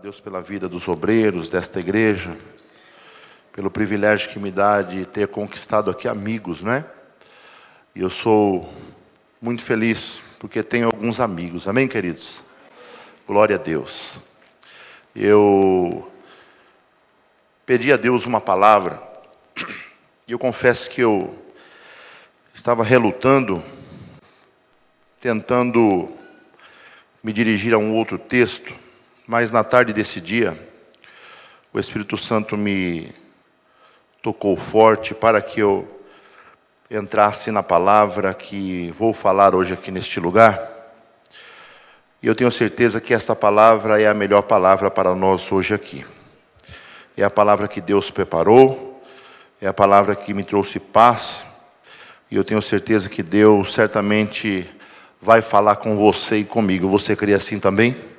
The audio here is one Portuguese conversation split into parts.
Deus pela vida dos obreiros desta igreja, pelo privilégio que me dá de ter conquistado aqui amigos, né? E eu sou muito feliz, porque tenho alguns amigos, amém, queridos? Glória a Deus. Eu pedi a Deus uma palavra, e eu confesso que eu estava relutando, tentando me dirigir a um outro texto, mas na tarde desse dia, o Espírito Santo me tocou forte para que eu entrasse na palavra que vou falar hoje aqui neste lugar. E eu tenho certeza que esta palavra é a melhor palavra para nós hoje aqui. É a palavra que Deus preparou, é a palavra que me trouxe paz, e eu tenho certeza que Deus certamente vai falar com você e comigo. Você crê assim também?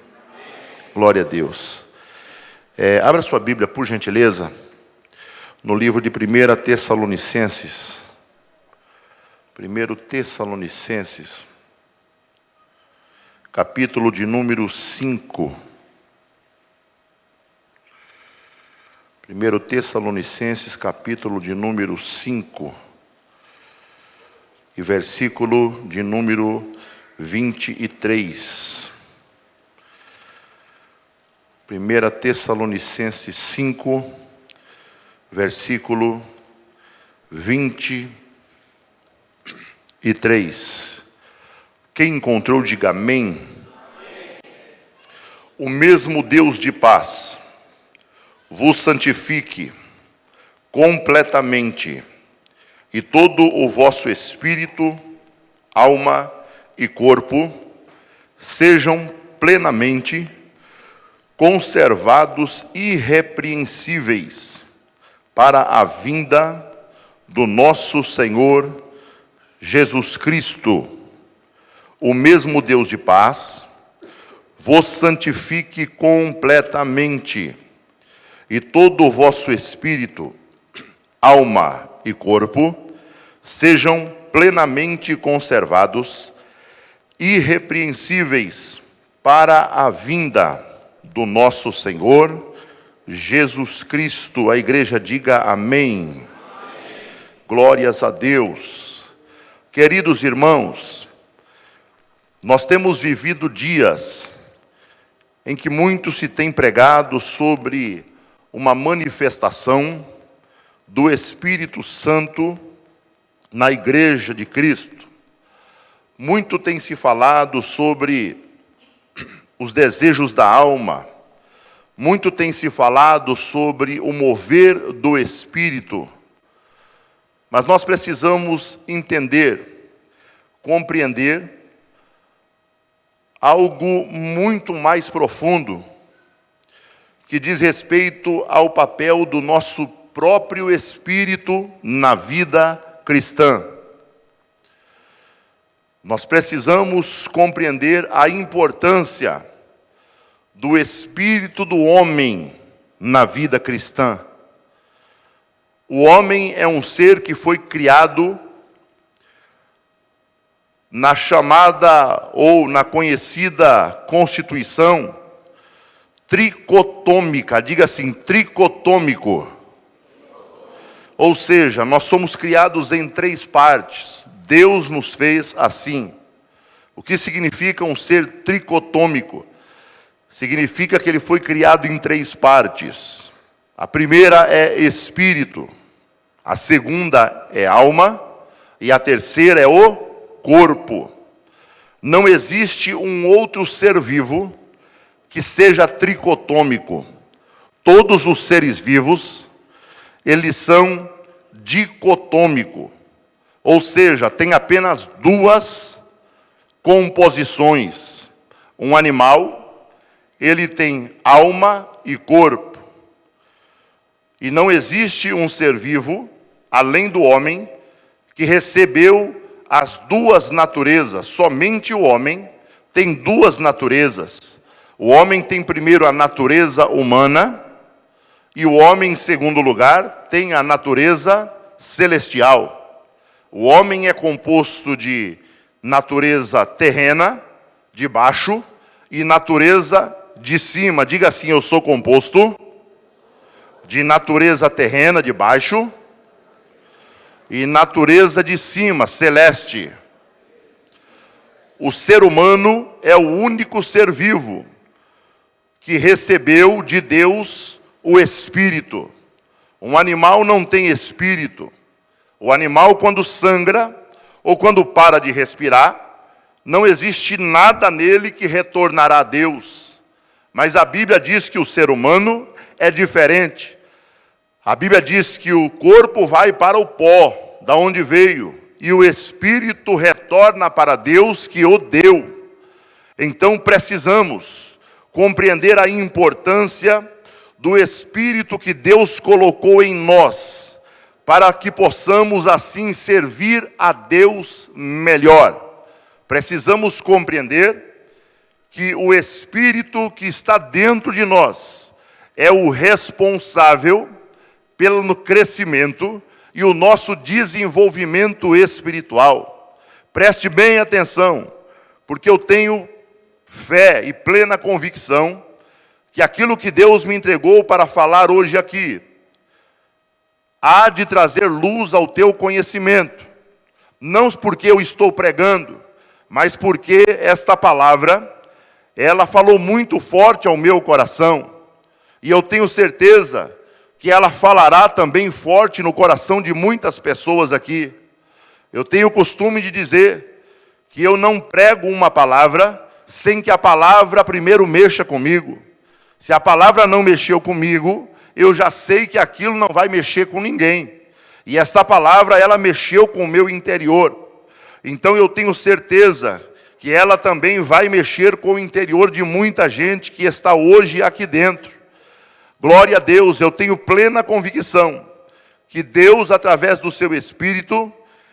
Glória a Deus. Abra sua Bíblia, por gentileza, no livro de 1 Tessalonicenses. 1 Tessalonicenses, capítulo de número 5. 1 Tessalonicenses, capítulo de número 5. E versículo de número 23. 1 Tessalonicenses 5, versículo 23. Quem encontrou, diga amém. O mesmo Deus de paz vos santifique completamente, e todo o vosso espírito, alma e corpo sejam plenamente conservados irrepreensíveis para a vinda do nosso Senhor Jesus Cristo. O mesmo Deus de paz vos santifique completamente, e todo o vosso espírito, alma e corpo sejam plenamente conservados irrepreensíveis para a vinda do nosso Senhor Jesus Cristo. A igreja diga amém. Glórias a Deus. Queridos irmãos, nós temos vivido dias em que muito se tem pregado sobre uma manifestação do Espírito Santo na igreja de Cristo. Muito tem se falado sobre os desejos da alma, muito tem se falado sobre o mover do Espírito, mas nós precisamos entender, compreender algo muito mais profundo, que diz respeito ao papel do nosso próprio espírito na vida cristã. Nós precisamos compreender a importância do espírito do homem na vida cristã. O homem é um ser que foi criado na chamada ou na conhecida constituição tricotômica, diga assim, tricotômico. Ou seja, nós somos criados em 3 partes. Deus nos fez assim. O que significa um ser tricotômico? Significa que ele foi criado em 3 partes. A primeira é espírito, a segunda é alma e a terceira é o corpo. Não existe um outro ser vivo que seja tricotômico. Todos os seres vivos, eles são dicotômicos, ou seja, tem apenas 2 composições. Um animal, ele tem alma e corpo. E não existe um ser vivo, além do homem, que recebeu as 2 naturezas. Somente o homem tem 2 naturezas. O homem tem primeiro a natureza humana, e o homem, em segundo lugar, tem a natureza celestial. O homem é composto de natureza terrena, de baixo, e natureza de cima. Diga assim: eu sou composto de natureza terrena de baixo e natureza de cima, celeste. O ser humano é o único ser vivo que recebeu de Deus o Espírito. Um animal não tem espírito. O animal, quando sangra ou quando para de respirar, não existe nada nele que retornará a Deus. Mas a Bíblia diz que o ser humano é diferente. A Bíblia diz que o corpo vai para o pó, da onde veio, e o espírito retorna para Deus que o deu. Então precisamos compreender a importância do Espírito que Deus colocou em nós, para que possamos assim servir a Deus melhor. Precisamos compreender que o Espírito que está dentro de nós é o responsável pelo crescimento e o nosso desenvolvimento espiritual. Preste bem atenção, porque eu tenho fé e plena convicção que aquilo que Deus me entregou para falar hoje aqui há de trazer luz ao teu conhecimento. Não porque eu estou pregando, mas porque esta palavra, ela falou muito forte ao meu coração. E eu tenho certeza que ela falará também forte no coração de muitas pessoas aqui. Eu tenho o costume de dizer que eu não prego uma palavra sem que a palavra primeiro mexa comigo. Se a palavra não mexeu comigo, eu já sei que aquilo não vai mexer com ninguém. E esta palavra, ela mexeu com o meu interior. Então eu tenho certeza que ela também vai mexer com o interior de muita gente que está hoje aqui dentro. Glória a Deus, eu tenho plena convicção que Deus, através do seu Espírito,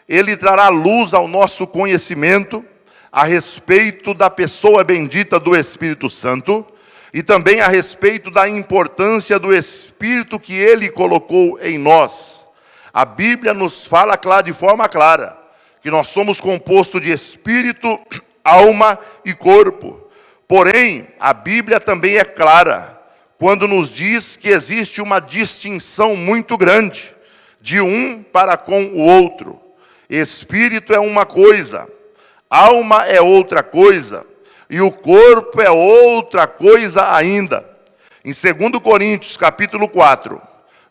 Ele trará luz ao nosso conhecimento a respeito da pessoa bendita do Espírito Santo e também a respeito da importância do Espírito que Ele colocou em nós. A Bíblia nos fala de forma clara que nós somos compostos de Espírito, alma e corpo. Porém, a Bíblia também é clara quando nos diz que existe uma distinção muito grande de um para com o outro. Espírito é uma coisa, alma é outra coisa, e o corpo é outra coisa ainda. Em 2 Coríntios, capítulo 4,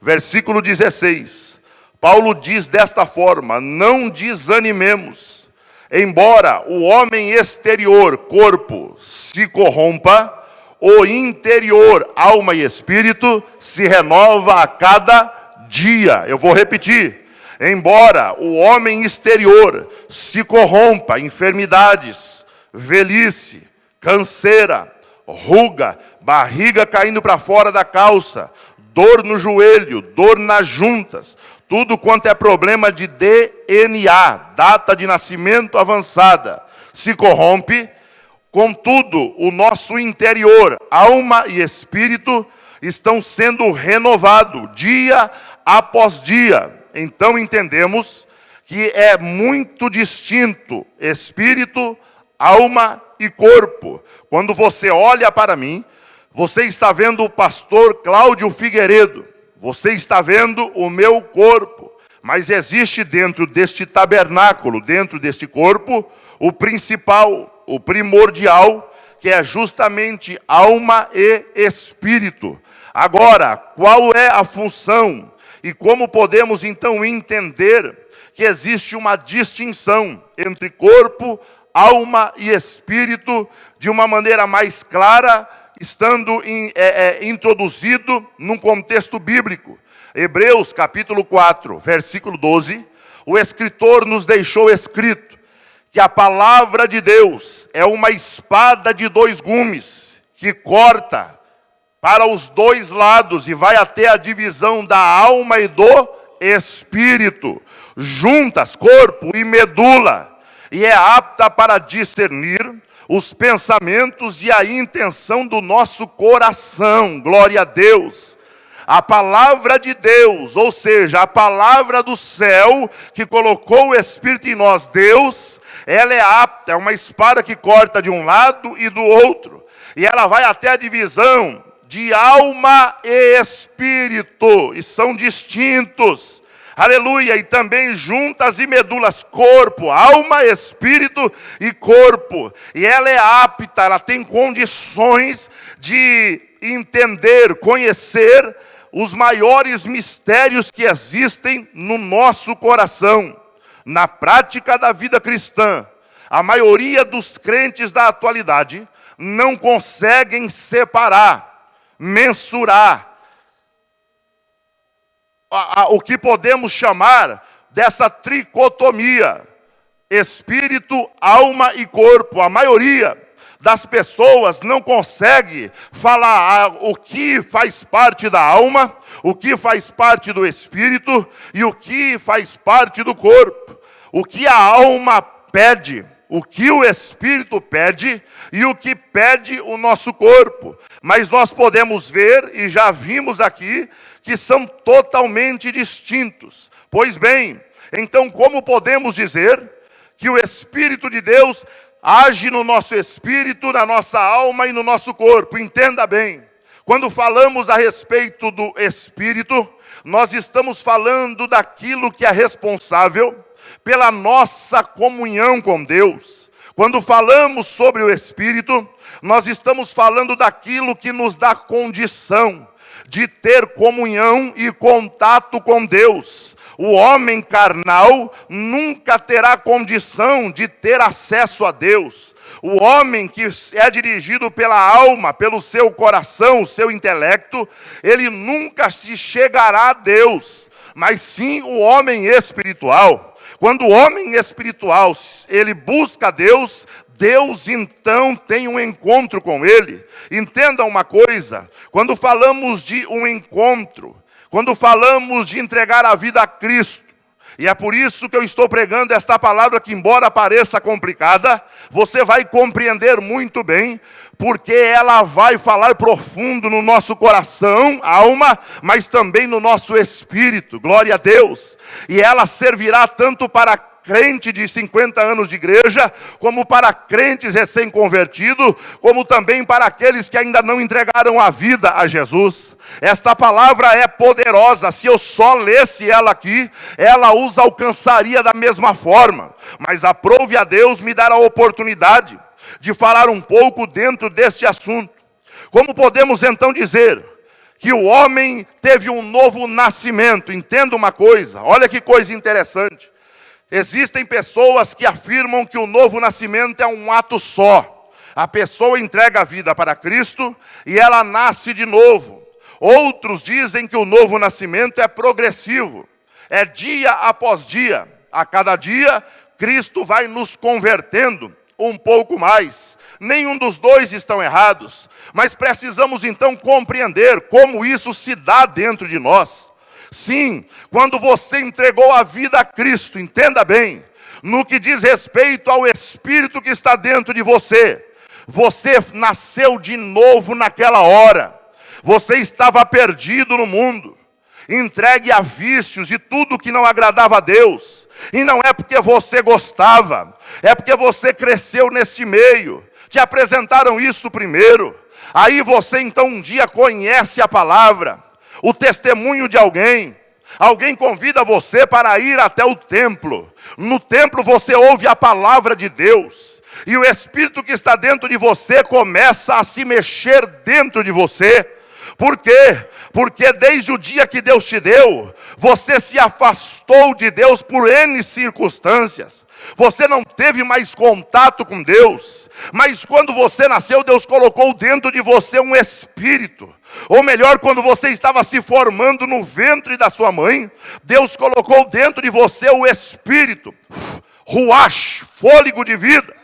versículo 16, Paulo diz desta forma: não desanimemos, embora o homem exterior, corpo, se corrompa, o interior, alma e espírito, se renova a cada dia. Eu vou repetir. Embora o homem exterior se corrompa, enfermidades, velhice, canseira, ruga, barriga caindo para fora da calça, dor no joelho, dor nas juntas, tudo quanto é problema de DNA, data de nascimento avançada, se corrompe. Contudo, o nosso interior, alma e espírito, estão sendo renovados dia após dia. Então entendemos que é muito distinto espírito, alma e corpo. Quando você olha para mim, você está vendo o pastor Cláudio Figueiredo, você está vendo o meu corpo, mas existe dentro deste tabernáculo, dentro deste corpo, o principal, o primordial, que é justamente alma e espírito. Agora, qual é a função e como podemos então entender que existe uma distinção entre corpo, alma e espírito de uma maneira mais clara, estando introduzido num contexto bíblico? Hebreus capítulo 4, versículo 12, o escritor nos deixou escrito que a palavra de Deus é uma espada de dois gumes, que corta para os dois lados e vai até a divisão da alma e do espírito, juntas, corpo e medula, e é apta para discernir os pensamentos e a intenção do nosso coração. Glória a Deus. A palavra de Deus, ou seja, a palavra do céu que colocou o Espírito em nós, Deus, ela é apta, é uma espada que corta de um lado e do outro. e ela vai até a divisão de alma e espírito, e são distintos. Aleluia, e também juntas e medulas, corpo, alma, espírito e corpo. E ela é apta, ela tem condições de entender, conhecer os maiores mistérios que existem no nosso coração. Na prática da vida cristã, a maioria dos crentes da atualidade não conseguem separar, mensurar o que podemos chamar dessa tricotomia: espírito, alma e corpo. A maioria das pessoas não consegue falar o que faz parte da alma, o que faz parte do espírito e o que faz parte do corpo. O que a alma pede, o que o espírito pede e o que pede o nosso corpo. Mas nós podemos ver, e já vimos aqui, que são totalmente distintos. Pois bem, então como podemos dizer que o Espírito de Deus age no nosso espírito, na nossa alma e no nosso corpo? Entenda bem, quando falamos a respeito do Espírito, nós estamos falando daquilo que é responsável pela nossa comunhão com Deus. Quando falamos sobre o Espírito, nós estamos falando daquilo que nos dá condição de ter comunhão e contato com Deus. O homem carnal nunca terá condição de ter acesso a Deus. O homem que é dirigido pela alma, pelo seu coração, o seu intelecto, ele nunca se chegará a Deus, mas sim o homem espiritual. Quando o homem espiritual, ele busca Deus, Deus então tem um encontro com ele. Entenda uma coisa, quando falamos de um encontro, quando falamos de entregar a vida a Cristo, e é por isso que eu estou pregando esta palavra que, embora pareça complicada, você vai compreender muito bem, porque ela vai falar profundo no nosso coração, alma, mas também no nosso espírito. Glória a Deus. E ela servirá tanto para crente de 50 anos de igreja, como para crentes recém-convertidos, como também para aqueles que ainda não entregaram a vida a Jesus. Esta palavra é poderosa. Se eu só lesse ela aqui, ela os alcançaria da mesma forma. Mas aprove a Deus me dar a oportunidade de falar um pouco dentro deste assunto. Como podemos então dizer que o homem teve um novo nascimento? Entenda uma coisa, olha que coisa interessante. Existem pessoas que afirmam que o novo nascimento é um ato só. A pessoa entrega a vida para Cristo e ela nasce de novo. Outros dizem que o novo nascimento é progressivo. É dia após dia. A cada dia, Cristo vai nos convertendo um pouco mais. Nenhum dos dois estão errados. Mas precisamos então compreender como isso se dá dentro de nós. Sim, quando você entregou a vida a Cristo, entenda bem, no que diz respeito ao Espírito que está dentro de você, você nasceu de novo naquela hora. Você estava perdido no mundo, entregue a vícios e tudo que não agradava a Deus. E não é porque você gostava, é porque você cresceu neste meio. Te apresentaram isso primeiro. Aí você então um dia conhece a palavra, o testemunho de alguém. Alguém convida você para ir até o templo. No templo você ouve a palavra de Deus. E o Espírito que está dentro de você começa a se mexer dentro de você. Por quê? Porque desde o dia que Deus te deu, você se afastou de Deus por N circunstâncias. Você não teve mais contato com Deus. Mas quando você nasceu, Deus colocou dentro de você um espírito. Ou melhor, quando você estava se formando no ventre da sua mãe, Deus colocou dentro de você o espírito. Ruach, fôlego de vida.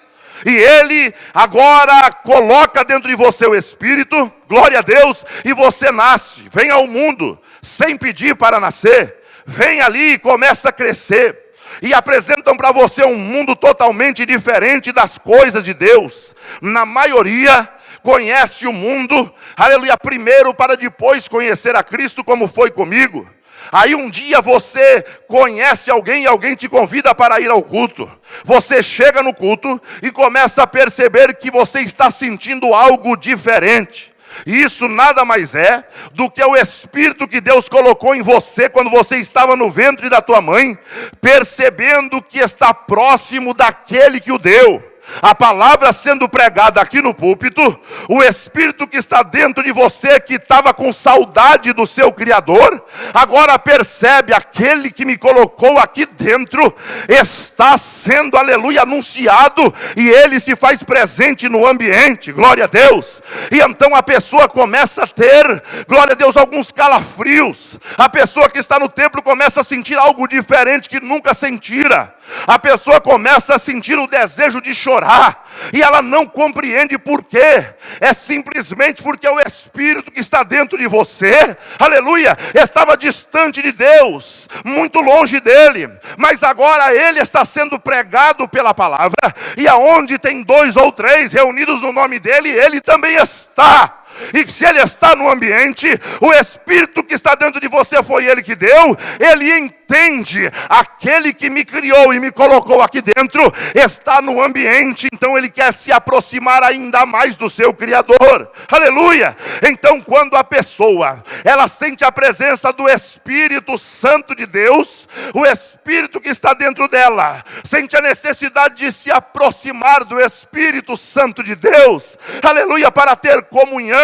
E Ele agora coloca dentro de você o Espírito, glória a Deus, e você nasce, vem ao mundo, sem pedir para nascer, vem ali e começa a crescer, e apresentam para você um mundo totalmente diferente das coisas de Deus. Na maioria, conhece o mundo, aleluia, primeiro para depois conhecer a Cristo, como foi comigo. Aí um dia você conhece alguém e alguém te convida para ir ao culto. Você chega no culto e começa a perceber que você está sentindo algo diferente. E isso nada mais é do que o Espírito que Deus colocou em você quando você estava no ventre da tua mãe, percebendo que está próximo daquele que o deu. A palavra sendo pregada aqui no púlpito, o Espírito que está dentro de você, que estava com saudade do seu Criador, agora percebe: aquele que me colocou aqui dentro está sendo, aleluia, anunciado, e ele se faz presente no ambiente, glória a Deus. E então a pessoa começa a ter, glória a Deus, alguns calafrios. A pessoa que está no templo começa a sentir algo diferente que nunca sentira. A pessoa começa a sentir o desejo de chorar, e ela não compreende por quê. É simplesmente porque o Espírito que está dentro de você, aleluia, estava distante de Deus, muito longe dele, mas agora ele está sendo pregado pela palavra, e aonde tem 2 ou 3 reunidos no nome dele, ele também está. E se ele está no ambiente, o Espírito que está dentro de você foi ele que deu. Ele entende: aquele que me criou e me colocou aqui dentro está no ambiente, então ele quer se aproximar ainda mais do seu Criador, aleluia. Então quando a pessoa, ela sente a presença do Espírito Santo de Deus, o Espírito que está dentro dela sente a necessidade de se aproximar do Espírito Santo de Deus, aleluia, para ter comunhão,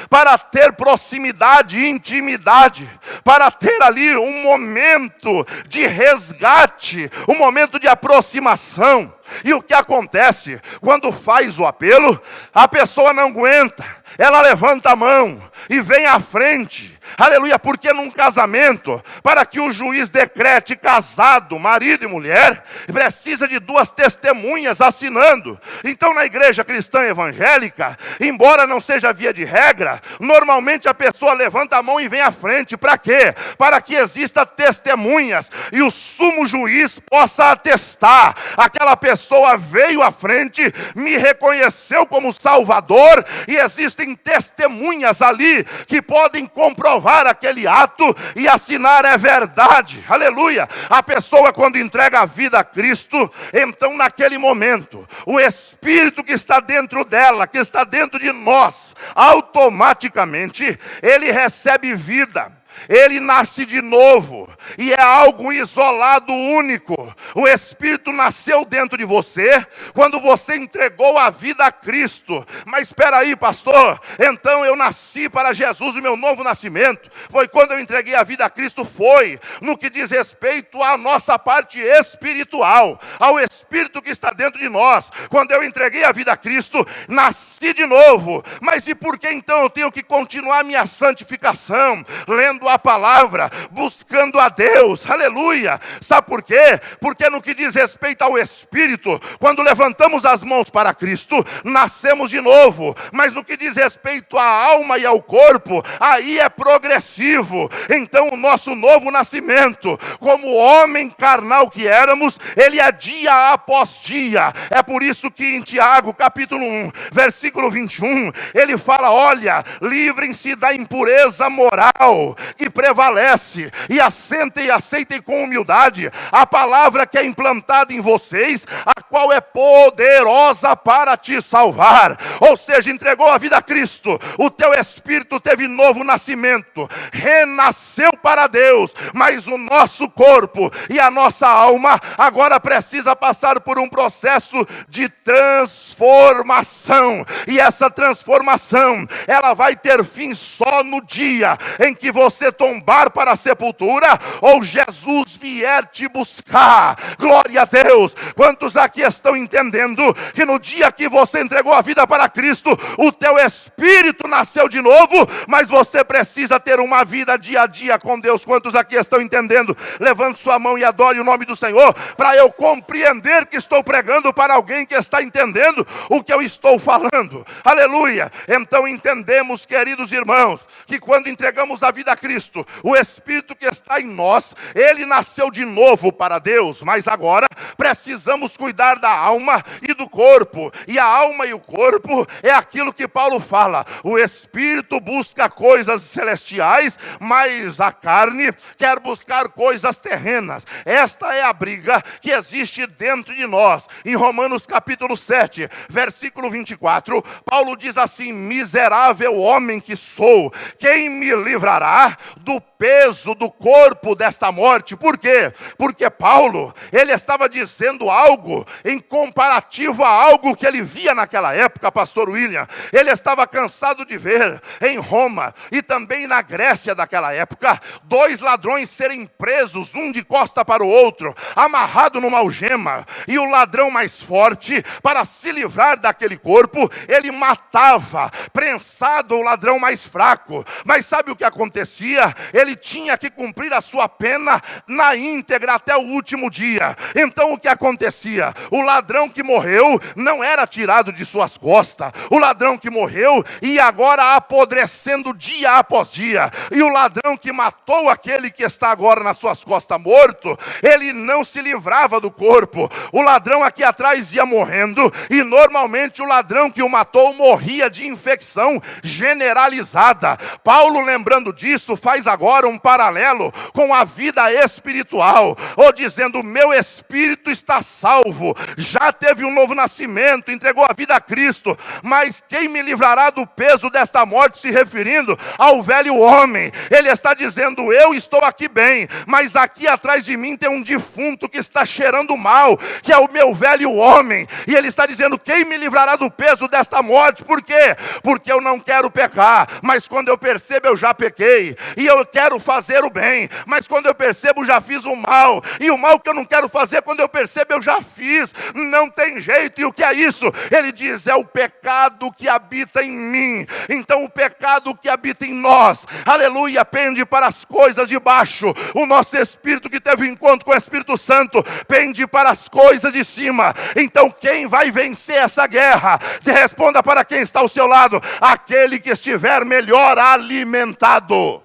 para ter proximidade e intimidade, para ter ali um momento de resgate, um momento de aproximação. E o que acontece? Quando faz o apelo, a pessoa não aguenta, ela levanta a mão e vem à frente, aleluia, porque num casamento, para que o juiz decrete casado, marido e mulher, precisa de 2 testemunhas assinando. Então na igreja cristã evangélica, embora não seja via de regra, normalmente a pessoa levanta a mão e vem à frente. Para quê? Para que exista testemunhas e o sumo juiz possa atestar: aquela pessoa veio à frente, me reconheceu como Salvador, e existem testemunhas ali que podem comprovar aquele ato e assinar: é verdade, aleluia. A pessoa, quando entrega a vida a Cristo, então naquele momento, o Espírito que está dentro dela, que está dentro de nós, automaticamente ele recebe vida. Ele nasce de novo, e é algo isolado, único. O Espírito nasceu dentro de você quando você entregou a vida a Cristo. Mas espera aí, pastor, então eu nasci para Jesus, o meu novo nascimento foi quando eu entreguei a vida a Cristo? Foi no que diz respeito à nossa parte espiritual, ao Espírito que está dentro de nós. Quando eu entreguei a vida a Cristo, nasci de novo. Mas e por que então eu tenho que continuar minha santificação, lendo a palavra, buscando a Deus, aleluia? Sabe por quê? Porque no que diz respeito ao Espírito, quando levantamos as mãos para Cristo, nascemos de novo. Mas no que diz respeito à alma e ao corpo, aí é progressivo. Então o nosso novo nascimento, como homem carnal que éramos, ele é dia após dia. É por isso que em Tiago, capítulo 1, versículo 21, ele fala: olha, livrem-se da impureza moral que prevalece, e aceitem com humildade a palavra que é implantada em vocês, a qual é poderosa para te salvar. Ou seja, entregou a vida a Cristo, o teu espírito teve novo nascimento, renasceu para Deus, mas o nosso corpo e a nossa alma agora precisa passar por um processo de transformação, e essa transformação, ela vai ter fim só no dia em que você tombar para a sepultura, ou Jesus vier te buscar. Glória a Deus. Quantos aqui estão entendendo que no dia que você entregou a vida para Cristo, o teu espírito nasceu de novo, mas você precisa ter uma vida dia a dia com Deus? Quantos aqui estão entendendo? Levante sua mão e adore o nome do Senhor, para eu compreender que estou pregando para alguém que está entendendo o que eu estou falando, aleluia. Então entendemos, queridos irmãos, que quando entregamos a vida a Cristo, Cristo, o Espírito que está em nós, ele nasceu de novo para Deus, mas agora precisamos cuidar da alma e do corpo. E a alma e o corpo é aquilo que Paulo fala. O Espírito busca coisas celestiais, mas a carne quer buscar coisas terrenas. Esta é a briga que existe dentro de nós. Em Romanos capítulo 7, versículo 24, Paulo diz assim: miserável homem que sou, quem me livrará do peso do corpo desta morte? Por quê? Porque Paulo, ele estava dizendo algo em comparativo a algo que ele via naquela época, pastor William. Ele estava cansado de ver em Roma e também na Grécia daquela época, dois ladrões serem presos, um de costa para o outro, amarrado numa algema, e o ladrão mais forte, para se livrar daquele corpo, ele matava, prensado, o ladrão mais fraco. Mas sabe o que acontecia? Ele tinha que cumprir a sua pena na íntegra até o último dia. Então o que acontecia? O ladrão que morreu não era tirado de suas costas. O ladrão que morreu ia agora apodrecendo dia após dia. E o ladrão que matou aquele que está agora nas suas costas morto, ele não se livrava do corpo. O ladrão aqui atrás ia morrendo, e normalmente o ladrão que o matou morria de infecção generalizada. Paulo, lembrando disso, faz agora um paralelo com a vida espiritual, ou dizendo: meu espírito está salvo, já teve um novo nascimento, entregou a vida a Cristo, mas quem me livrará do peso desta morte? Se referindo ao velho homem. Ele está dizendo: eu estou aqui bem, mas aqui atrás de mim tem um defunto que está cheirando mal, que é o meu velho homem. E ele está dizendo: quem me livrará do peso desta morte? Por quê? Porque eu não quero pecar, mas quando eu percebo eu já pequei, e eu quero fazer o bem, mas quando eu percebo já fiz o mal, e o mal que eu não quero fazer, quando eu percebo eu já fiz. Não tem jeito. E o que é isso? Ele diz: é o pecado que habita em mim. Então o pecado que habita em nós, aleluia, pende para as coisas de baixo. O nosso espírito que teve encontro com o Espírito Santo pende para as coisas de cima. Então quem vai vencer essa guerra? Responda para quem está ao seu lado: aquele que estiver melhor alimentado.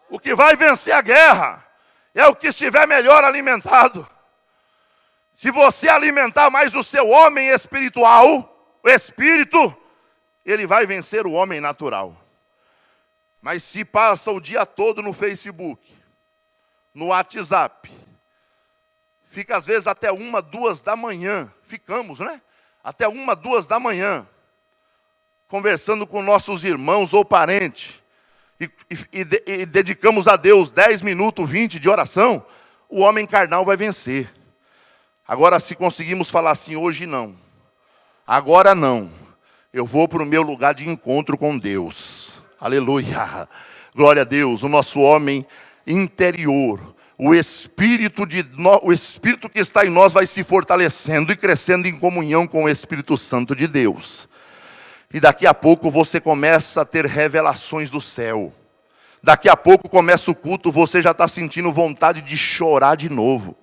O que vai vencer a guerra é o que estiver melhor alimentado. Se você alimentar mais o seu homem espiritual, o espírito, ele vai vencer o homem natural. Mas se passa o dia todo no Facebook, no WhatsApp, fica às vezes até 1, 2 da manhã, ficamos, né? Até 1, 2 da manhã, conversando com nossos irmãos ou parentes, e dedicamos a Deus 10 minutos, 20 de oração, o homem carnal vai vencer. Agora, se conseguimos falar assim: hoje não, agora não, eu vou para o meu lugar de encontro com Deus, aleluia, glória a Deus. O nosso homem interior, o Espírito que está em nós vai se fortalecendo e crescendo em comunhão com o Espírito Santo de Deus. E daqui a pouco você começa a ter revelações do céu. Daqui a pouco começa o culto, você já está sentindo vontade de chorar de novo.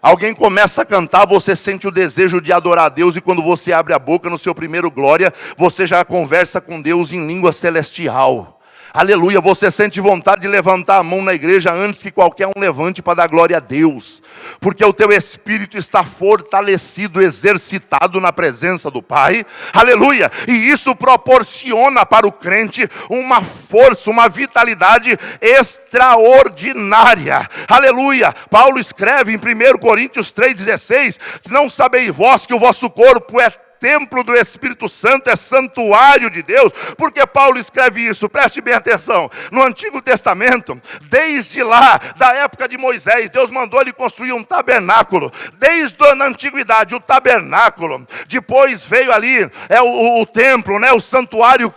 Alguém começa a cantar, você sente o desejo de adorar a Deus, e quando você abre a boca no seu primeiro glória, você já conversa com Deus em língua celestial. Aleluia, você sente vontade de levantar a mão na igreja antes que qualquer um levante para dar glória a Deus. Porque o teu espírito está fortalecido, exercitado na presença do Pai. Aleluia, e isso proporciona para o crente uma força, uma vitalidade extraordinária. Aleluia, Paulo escreve em 1 Coríntios 3,16, não sabeis vós que o vosso corpo é templo do Espírito Santo, é santuário de Deus? Porque Paulo escreve isso, preste bem atenção. No Antigo Testamento, desde lá, da época de Moisés, Deus mandou ele construir um tabernáculo. Desde a antiguidade, o tabernáculo. Depois veio ali o templo, o santuário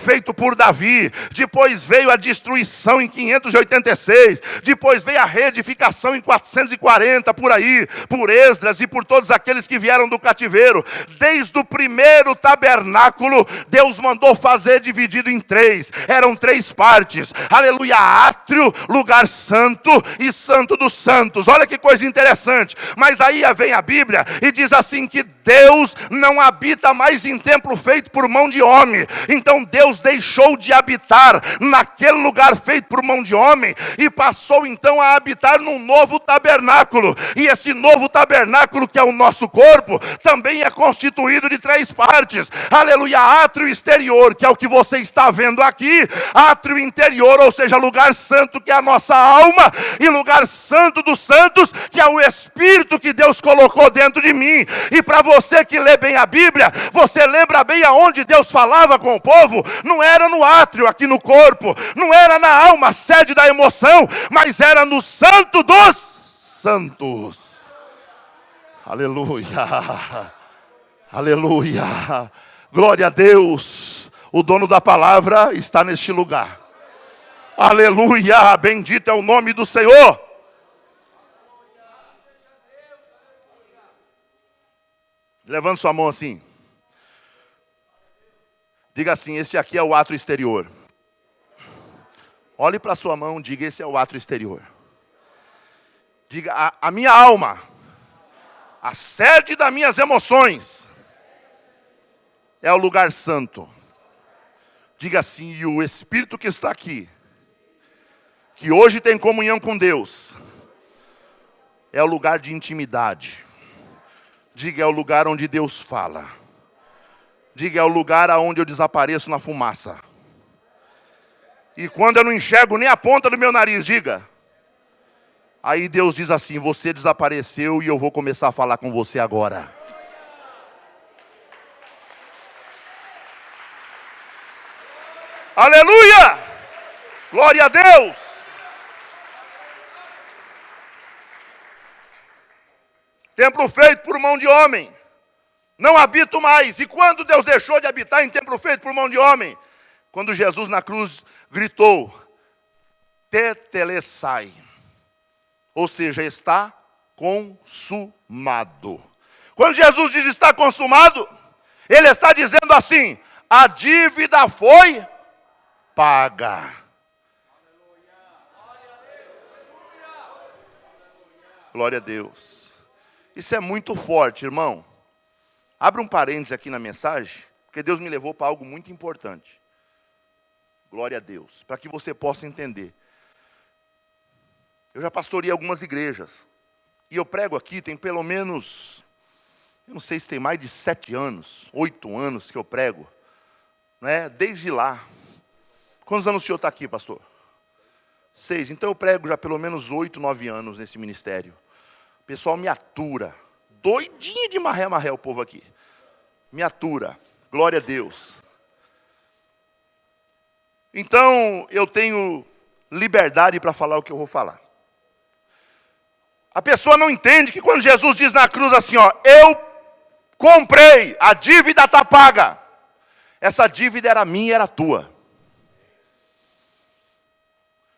feito por Davi. Depois veio a destruição em 586. Depois veio a reedificação em 440, por aí, por Esdras e por todos aqueles que vieram do cativeiro. Desde Desde o primeiro tabernáculo, Deus mandou fazer dividido em três. Eram três partes. Aleluia, átrio, lugar santo e santo dos santos. Olha que coisa interessante. Mas aí vem a Bíblia e diz assim que Deus não habita mais em templo feito por mão de homem. Então Deus deixou de habitar naquele lugar feito por mão de homem e passou então a habitar num novo tabernáculo. E esse novo tabernáculo, que é o nosso corpo, também é constituído de três partes. Aleluia, átrio exterior, que é o que você está vendo aqui. Átrio interior, ou seja, lugar santo, que é a nossa alma. E lugar santo dos santos, que é o Espírito que Deus colocou dentro de mim. E para você que lê bem a Bíblia, você lembra bem aonde Deus falava com o povo? Não era no átrio, aqui no corpo. Não era na alma, sede da emoção. Mas era no santo dos santos. Aleluia. Aleluia. Glória a Deus. O dono da palavra está neste lugar. Aleluia. Bendito é o nome do Senhor. Levante sua mão assim. Diga assim: esse aqui é o átrio exterior. Olhe para sua mão, diga: esse é o átrio exterior. Diga: a minha alma, a sede das minhas emoções, é o lugar santo. Diga assim: e o Espírito que está aqui, que hoje tem comunhão com Deus, é o lugar de intimidade. Diga: é o lugar onde Deus fala. Diga: é o lugar onde eu desapareço na fumaça. E quando eu não enxergo nem a ponta do meu nariz, diga. Aí Deus diz assim: você desapareceu e eu vou começar a falar com você agora. Aleluia! Glória a Deus! Templo feito por mão de homem, não habito mais. E quando Deus deixou de habitar em templo feito por mão de homem? Quando Jesus na cruz gritou: tetelestai. Ou seja, está consumado. Quando Jesus diz está consumado, Ele está dizendo assim: a dívida foi paga. Glória a Deus. Isso é muito forte, irmão. Abra um parênteses aqui na mensagem, porque Deus me levou para algo muito importante. Glória a Deus. Para que você possa entender. Eu já pastoreei algumas igrejas. E eu prego aqui, tem pelo menos, eu não sei se tem mais de 7 anos, 8 anos que eu prego. Né? Desde lá. Quantos anos o senhor está aqui, pastor? 6. Então eu prego já pelo menos 8, 9 anos nesse ministério. O pessoal me atura. Doidinho de marré o povo aqui. Me atura. Glória a Deus. Então eu tenho liberdade para falar o que eu vou falar. A pessoa não entende que quando Jesus diz na cruz assim, ó, eu comprei, a dívida está paga. Essa dívida era minha e era tua.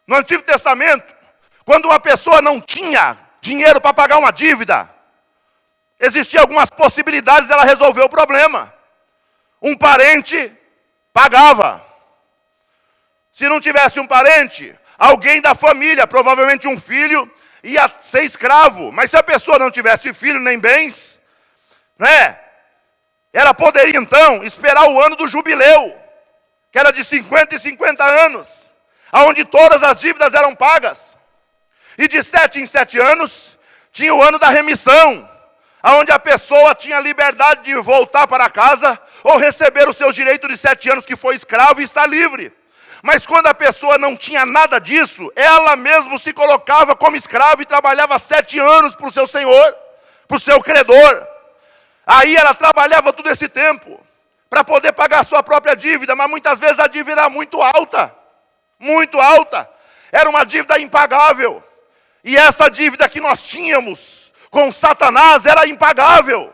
No Antigo Testamento, quando uma pessoa não tinha dinheiro para pagar uma dívida, existiam algumas possibilidades dela resolver o problema. Um parente pagava. Se não tivesse um parente, alguém da família, provavelmente um filho, ia ser escravo. Mas se a pessoa não tivesse filho nem bens, né, ela poderia então esperar o ano do jubileu, que era de 50 e 50 anos, onde todas as dívidas eram pagas. E de 7 em 7 anos, tinha o ano da remissão, onde a pessoa tinha liberdade de voltar para casa ou receber os seus direitos de 7 anos que foi escravo e está livre. Mas quando a pessoa não tinha nada disso, ela mesmo se colocava como escrava e trabalhava 7 anos para o seu senhor, para o seu credor. Aí ela trabalhava todo esse tempo para poder pagar a sua própria dívida, mas muitas vezes a dívida era muito alta. Muito alta. Era uma dívida impagável. E essa dívida que nós tínhamos com Satanás era impagável.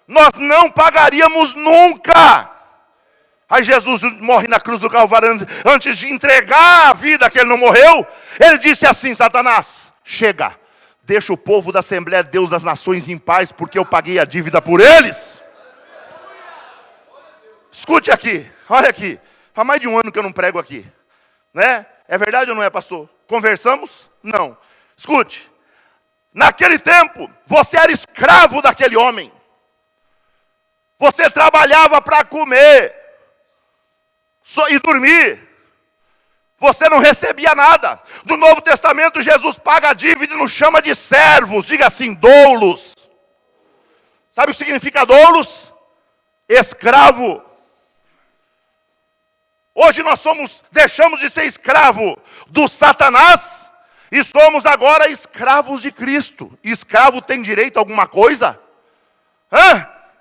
Nós não pagaríamos nunca. Aí Jesus morre na cruz do Calvário, antes de entregar a vida que ele não morreu, ele disse assim: Satanás, chega, deixa o povo da Assembleia de Deus das Nações em paz, porque eu paguei a dívida por eles. Escute aqui, olha aqui. Faz mais de um ano que eu não prego aqui. Né? É verdade ou não é, pastor? Conversamos? Não. Escute. Naquele tempo, você era escravo daquele homem. Você trabalhava para comer e dormir. Você não recebia nada. Do Novo Testamento, Jesus paga a dívida e nos chama de servos. Diga assim, doulos. Sabe o que significa doulos? Escravo. Hoje nós deixamos de ser escravo do Satanás e somos agora escravos de Cristo. Escravo tem direito a alguma coisa?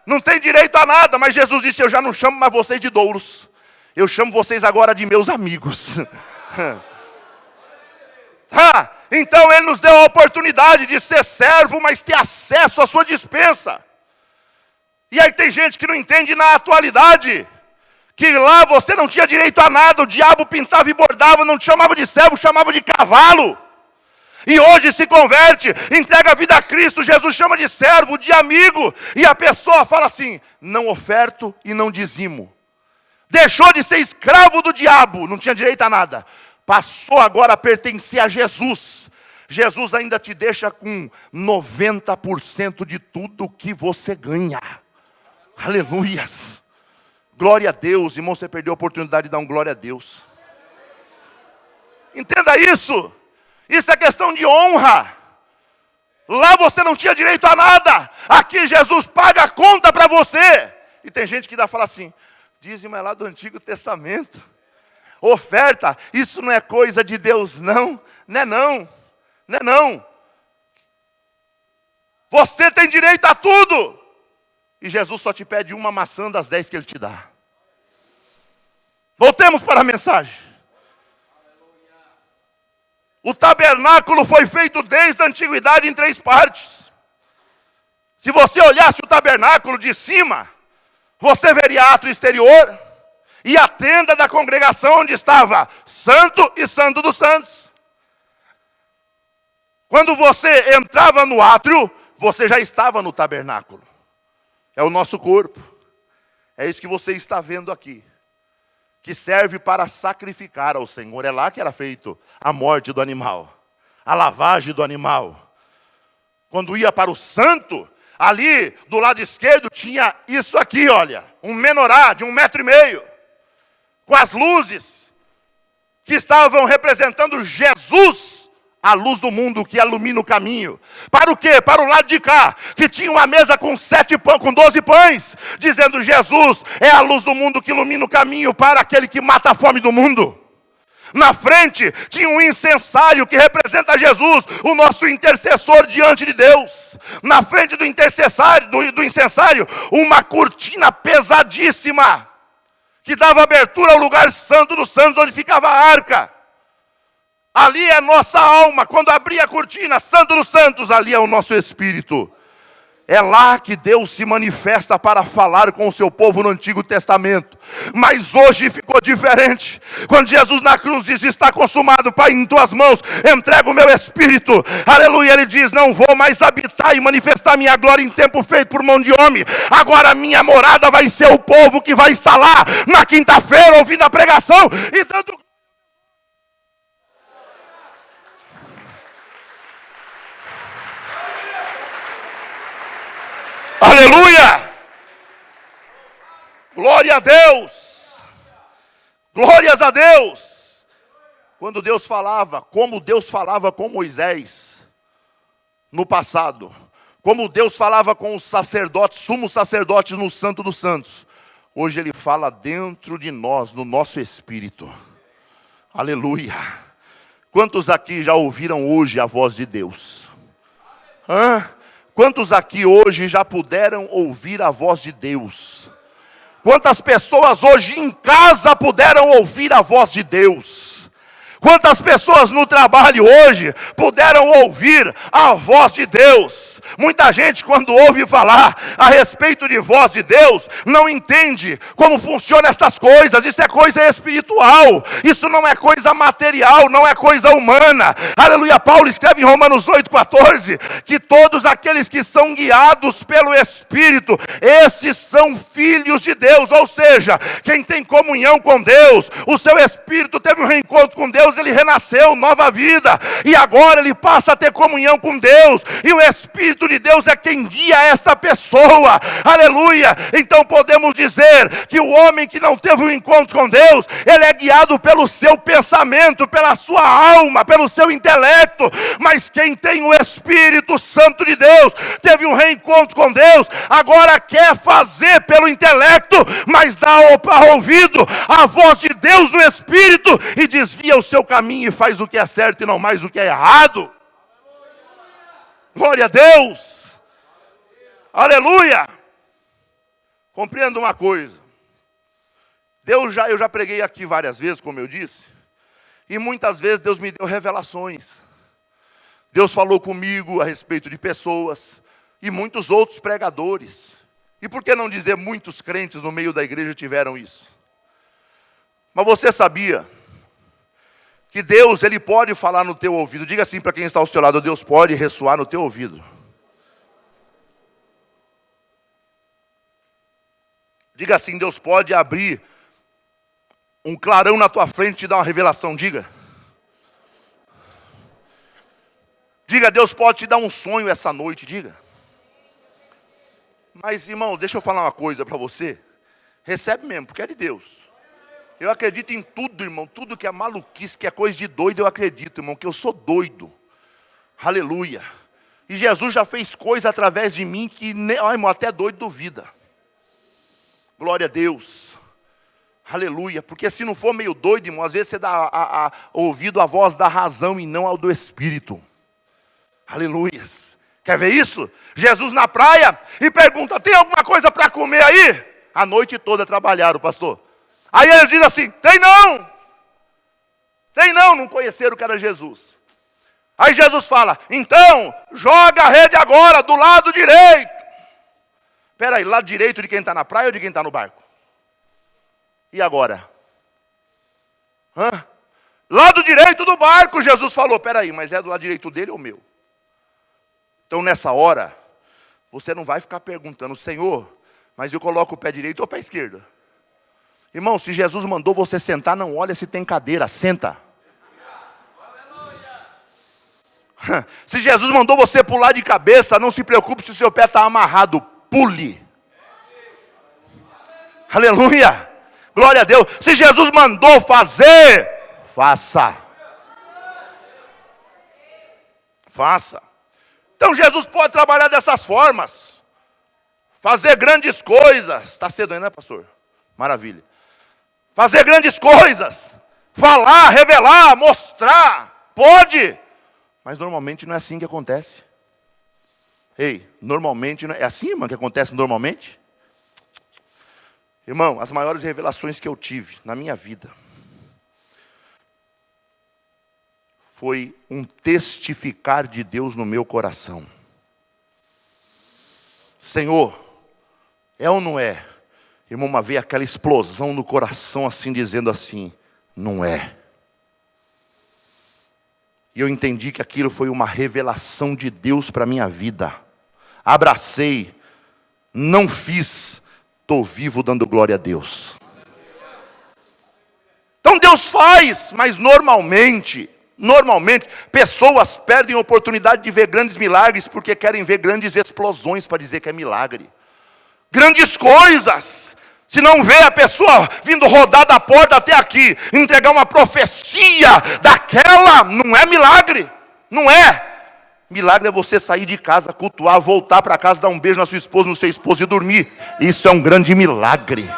Não tem direito a nada, mas Jesus disse, eu já não chamo mais vocês de doulos. Eu chamo vocês agora de meus amigos. Então Ele nos deu a oportunidade de ser servo, mas ter acesso à sua dispensa. E aí tem gente que não entende na atualidade, que lá você não tinha direito a nada, o diabo pintava e bordava, não te chamava de servo, chamava de cavalo. E hoje se converte, entrega a vida a Cristo, Jesus chama de servo, de amigo. E a pessoa fala assim, não oferto e não dizimo. Deixou de ser escravo do diabo, não tinha direito a nada. Passou agora a pertencer a Jesus. Jesus ainda te deixa com 90% de tudo que você ganha. Aleluias. Glória a Deus. Irmão, você perdeu a oportunidade de dar um glória a Deus. Entenda isso. Isso é questão de honra. Lá você não tinha direito a nada. Aqui Jesus paga a conta para você. E tem gente que ainda fala assim, dízimo é lá do Antigo Testamento. Oferta, isso não é coisa de Deus não. Não é não. Não é não. Você tem direito a tudo. E Jesus só te pede uma maçã das 10 que Ele te dá. Voltemos para a mensagem. O tabernáculo foi feito desde a antiguidade em 3 partes. Se você olhasse o tabernáculo de cima, você veria átrio exterior e a tenda da congregação onde estava Santo e Santo dos Santos. Quando você entrava no átrio, você já estava no tabernáculo. É o nosso corpo. É isso que você está vendo aqui. Que serve para sacrificar ao Senhor. É lá que era feito a morte do animal. A lavagem do animal. Quando ia para o santo, ali do lado esquerdo tinha isso aqui, olha. Um menorá de 1,5 metro. Com as luzes que estavam representando Jesus. A luz do mundo que ilumina o caminho. Para o quê? Para o lado de cá, que tinha uma mesa com 12 pães, dizendo Jesus é a luz do mundo que ilumina o caminho para aquele que mata a fome do mundo. Na frente tinha um incensário que representa Jesus, o nosso intercessor diante de Deus. Na frente do incensário, uma cortina pesadíssima, que dava abertura ao lugar santo dos santos, onde ficava a arca. Ali é nossa alma, quando abria a cortina, Santo dos Santos, ali é o nosso espírito. É lá que Deus se manifesta para falar com o seu povo no Antigo Testamento. Mas hoje ficou diferente. Quando Jesus na cruz diz, está consumado, Pai, em tuas mãos, entrego o meu espírito. Aleluia, Ele diz, não vou mais habitar e manifestar minha glória em tempo feito por mão de homem. Agora a minha morada vai ser o povo que vai estar lá, na quinta-feira, ouvindo a pregação, e dando... Aleluia! Glória a Deus! Glórias a Deus! Quando Deus falava, como Deus falava com Moisés no passado, como Deus falava com os sacerdotes, sumos sacerdotes no Santo dos Santos, hoje Ele fala dentro de nós, no nosso espírito. Aleluia! Quantos aqui já ouviram hoje a voz de Deus? Quantos aqui hoje já puderam ouvir a voz de Deus? Quantas pessoas hoje em casa puderam ouvir a voz de Deus? Quantas pessoas no trabalho hoje puderam ouvir a voz de Deus? Muita gente, quando ouve falar a respeito de voz de Deus, não entende como funcionam essas coisas. Isso é coisa espiritual, isso não é coisa material, não é coisa humana. Aleluia. Paulo escreve em Romanos 8,14 que todos aqueles que são guiados pelo Espírito, esses são filhos de Deus. Ou seja, quem tem comunhão com Deus, o seu espírito teve um reencontro com Deus, ele renasceu, nova vida, e agora ele passa a ter comunhão com Deus, e o Espírito de Deus é quem guia esta pessoa. Aleluia. Então podemos dizer que o homem que não teve um encontro com Deus, ele é guiado pelo seu pensamento, pela sua alma, pelo seu intelecto. Mas quem tem o Espírito Santo de Deus, teve um reencontro com Deus, agora quer fazer pelo intelecto, mas dá ouvido à voz de Deus no Espírito e desvia o seu caminho e faz o que é certo e não mais o que é errado. Glória a Deus. Aleluia. Compreenda uma coisa. Eu já preguei aqui várias vezes, como eu disse, e muitas vezes Deus me deu revelações. Deus falou comigo a respeito de pessoas e muitos outros pregadores. E por que não dizer muitos crentes no meio da igreja tiveram isso? Mas você sabia que Deus, Ele pode falar no teu ouvido? Diga assim para quem está ao seu lado: Deus pode ressoar no teu ouvido. Diga assim: Deus pode abrir um clarão na tua frente e te dar uma revelação. Diga. Diga: Deus pode te dar um sonho essa noite. Diga. Mas, irmão, deixa eu falar uma coisa para você. Recebe mesmo, porque é de Deus. Eu acredito em tudo, irmão. Tudo que é maluquice, que é coisa de doido, eu acredito, irmão, que eu sou doido. Aleluia. E Jesus já fez coisa através de mim que, irmão, até doido duvida. Glória a Deus. Aleluia. Porque se não for meio doido, irmão, às vezes você dá ouvido à voz da razão e não ao do Espírito. Aleluias. Quer ver isso? Jesus na praia e pergunta: tem alguma coisa para comer aí? A noite toda trabalharam, pastor. Aí ele diz assim: tem não. Tem não conheceram que era Jesus. Aí Jesus fala: então, joga a rede agora do lado direito. Espera aí, lado direito de quem está na praia ou de quem está no barco? E agora? Lado direito do barco, Jesus falou. Espera aí, mas é do lado direito dele ou meu? Então nessa hora, você não vai ficar perguntando: Senhor, mas eu coloco o pé direito ou o pé esquerdo? Irmão, se Jesus mandou você sentar, não olha se tem cadeira, senta. Se Jesus mandou você pular de cabeça, não se preocupe se o seu pé está amarrado, pule. Aleluia. Glória a Deus. Se Jesus mandou fazer, faça. Faça. Então Jesus pode trabalhar dessas formas. Fazer grandes coisas. Está cedo ainda, né, pastor? Maravilha. Fazer grandes coisas. Falar, revelar, mostrar. Pode. Mas normalmente não é assim que acontece. Ei, normalmente não é assim, irmão, que acontece normalmente? Irmão, as maiores revelações que eu tive na minha vida foi um testificar de Deus no meu coração. Senhor, é ou não é? Irmão, uma vez aquela explosão no coração assim, dizendo assim: não é. E eu entendi que aquilo foi uma revelação de Deus para a minha vida. Abracei, não fiz, estou vivo dando glória a Deus. Então Deus faz, mas normalmente, pessoas perdem a oportunidade de ver grandes milagres porque querem ver grandes explosões para dizer que é milagre. Grandes coisas. Se não vê a pessoa vindo rodar da porta até aqui, entregar uma profecia daquela, não é milagre. Não é. Milagre é você sair de casa, cultuar, voltar para casa, dar um beijo na sua esposa, no seu esposo e dormir. Isso é um grande milagre.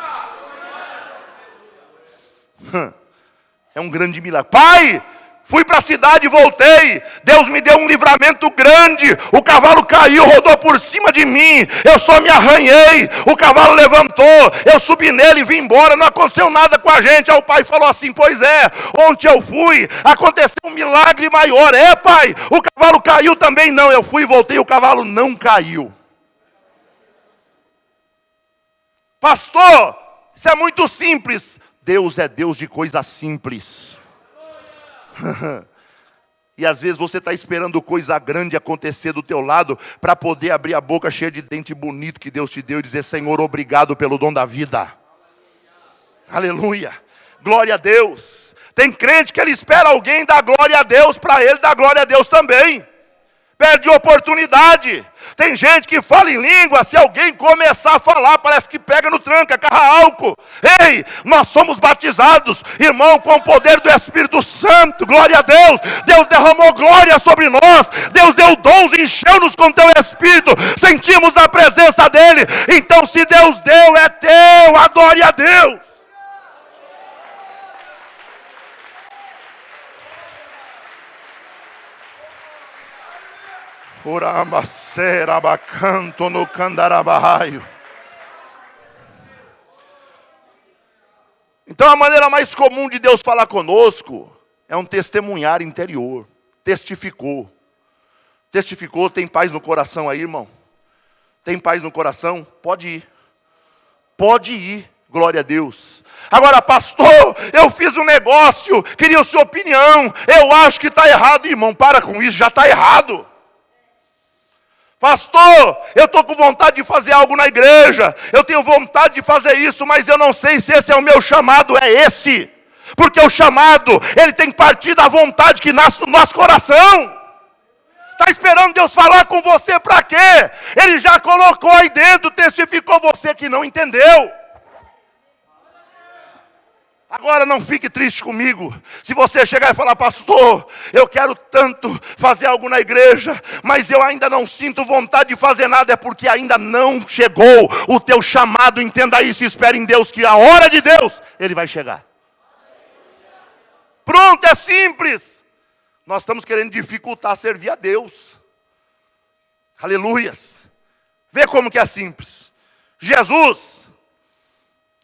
É um grande milagre. Pai, Fui para a cidade e voltei. Deus me deu um livramento grande. O cavalo caiu, rodou por cima de mim. Eu só me arranhei. O cavalo levantou. Eu subi nele e vim embora. Não aconteceu nada com a gente. Aí o pai falou assim: pois é, ontem eu fui, aconteceu um milagre maior. É, pai, o cavalo caiu também? Não, eu fui e voltei, o cavalo não caiu. Pastor, isso é muito simples. Deus é Deus de coisas simples. E às vezes você está esperando coisa grande acontecer do teu lado para poder abrir a boca cheia de dente bonito que Deus te deu e dizer: Senhor, obrigado pelo dom da vida. Aleluia, glória a Deus. Tem crente que ele espera alguém dar glória a Deus para ele dar glória a Deus também. Perde oportunidade. Tem gente que fala em língua, se alguém começar a falar, parece que pega no tranco, agarra álcool. Ei, nós somos batizados, irmão, com o poder do Espírito Santo, glória a Deus. Deus derramou glória sobre nós, Deus deu dons, encheu-nos com teu Espírito, sentimos a presença dEle. Então se Deus deu, é teu, adore a Deus. no candarabaio. Então a maneira mais comum de Deus falar conosco é um testemunhar interior. Testificou. Testificou, tem paz no coração aí, irmão? Tem paz no coração? Pode ir. Pode ir, glória a Deus. Agora, pastor, eu fiz um negócio, queria a sua opinião, eu acho que está errado. Irmão, para com isso, já está errado. Pastor, eu estou com vontade de fazer algo na igreja, eu tenho vontade de fazer isso, mas eu não sei se esse é o meu chamado, é esse. Porque o chamado, ele tem que partir da vontade que nasce no nosso coração. Está esperando Deus falar com você para quê? Ele já colocou aí dentro, testificou você que não entendeu. Agora não fique triste comigo. Se você chegar e falar: pastor, eu quero tanto fazer algo na igreja, mas eu ainda não sinto vontade de fazer nada, é porque ainda não chegou o teu chamado. Entenda isso e espere em Deus, que a hora de Deus, Ele vai chegar. Pronto, é simples. Nós estamos querendo dificultar servir a Deus. Aleluias. Vê como que é simples. Jesus,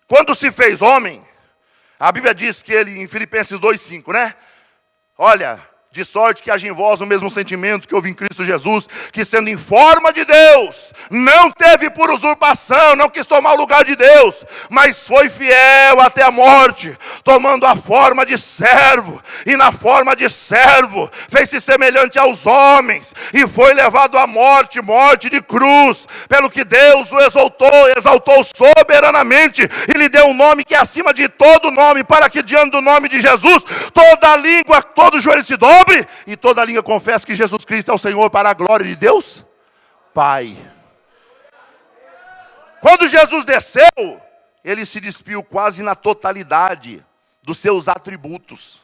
quando se fez homem, a Bíblia diz que ele, em Filipenses 2,5, né? Olha, de sorte que haja em vós o mesmo sentimento que houve em Cristo Jesus, que sendo em forma de Deus, não teve por usurpação, não quis tomar o lugar de Deus, mas foi fiel até a morte, tomando a forma de servo, e na forma de servo, fez-se semelhante aos homens, e foi levado à morte, morte de cruz, pelo que Deus o exaltou soberanamente, e lhe deu um nome que é acima de todo nome, para que diante do nome de Jesus, toda língua, todo joelho se dobre, e toda língua confessa que Jesus Cristo é o Senhor, para a glória de Deus Pai. Quando Jesus desceu, ele se despiu quase na totalidade dos seus atributos,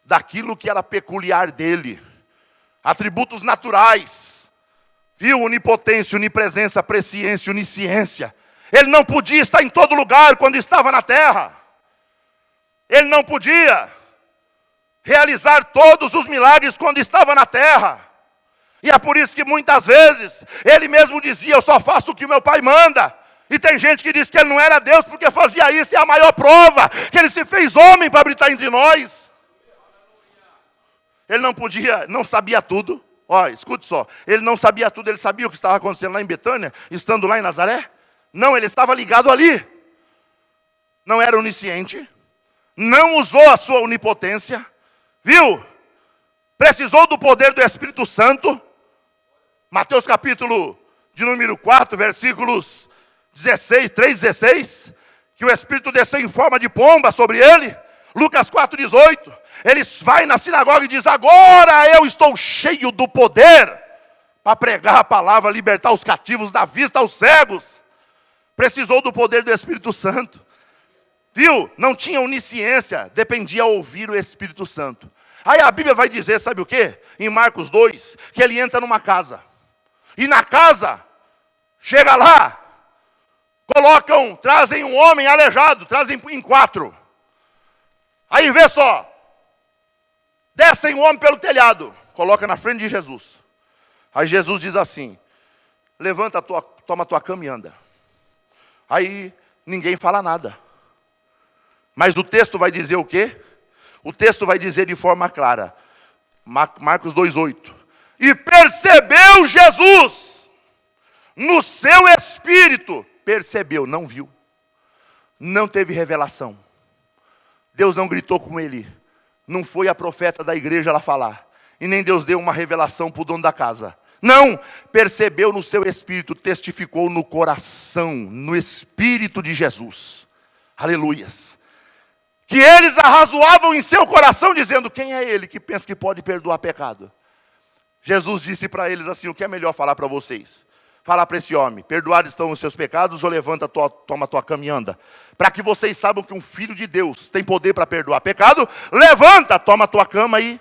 daquilo que era peculiar dele, atributos naturais, viu? Onipotência, onipresença, presciência, onisciência. Ele não podia estar em todo lugar quando estava na terra, ele não podia realizar todos os milagres quando estava na terra. E é por isso que muitas vezes ele mesmo dizia: eu só faço o que meu pai manda. E tem gente que diz que ele não era Deus porque fazia isso. É a maior prova que ele se fez homem para habitar entre nós. Ele não podia, não sabia tudo. Ó, escute só, ele não sabia tudo. Ele sabia o que estava acontecendo lá em Betânia, estando lá em Nazaré? Não, ele estava ligado ali. Não era onisciente, não usou a sua onipotência, viu? Precisou do poder do Espírito Santo. Mateus capítulo de número 4, versículos 3:16, que o Espírito desceu em forma de pomba sobre ele. Lucas 4:18, ele vai na sinagoga e diz: agora eu estou cheio do poder para pregar a palavra, libertar os cativos, dar vista aos cegos. Precisou do poder do Espírito Santo. Viu? Não tinha onisciência, dependia ouvir o Espírito Santo. Aí a Bíblia vai dizer, sabe o quê? Em Marcos 2, que ele entra numa casa. E na casa, chega lá, trazem um homem aleijado, trazem em 4. Aí vê só, Descem o homem pelo telhado, coloca na frente de Jesus. Aí Jesus diz assim: levanta, toma a tua cama e anda. Aí ninguém fala nada. Mas o texto vai dizer o quê? O texto vai dizer de forma clara. Marcos 2,8. E percebeu Jesus, no seu espírito, percebeu, não viu. Não teve revelação. Deus não gritou com ele. Não foi a profeta da igreja lá falar. E nem Deus deu uma revelação para o dono da casa. Não, percebeu no seu espírito, testificou no coração, no espírito de Jesus. Aleluias. Que eles arrazoavam em seu coração, dizendo: quem é ele que pensa que pode perdoar pecado? Jesus disse para eles assim: o que é melhor falar para vocês? Falar para esse homem: perdoados estão os seus pecados, ou levanta, toma tua cama e anda. Para que vocês saibam que um filho de Deus tem poder para perdoar pecado, levanta, toma tua cama e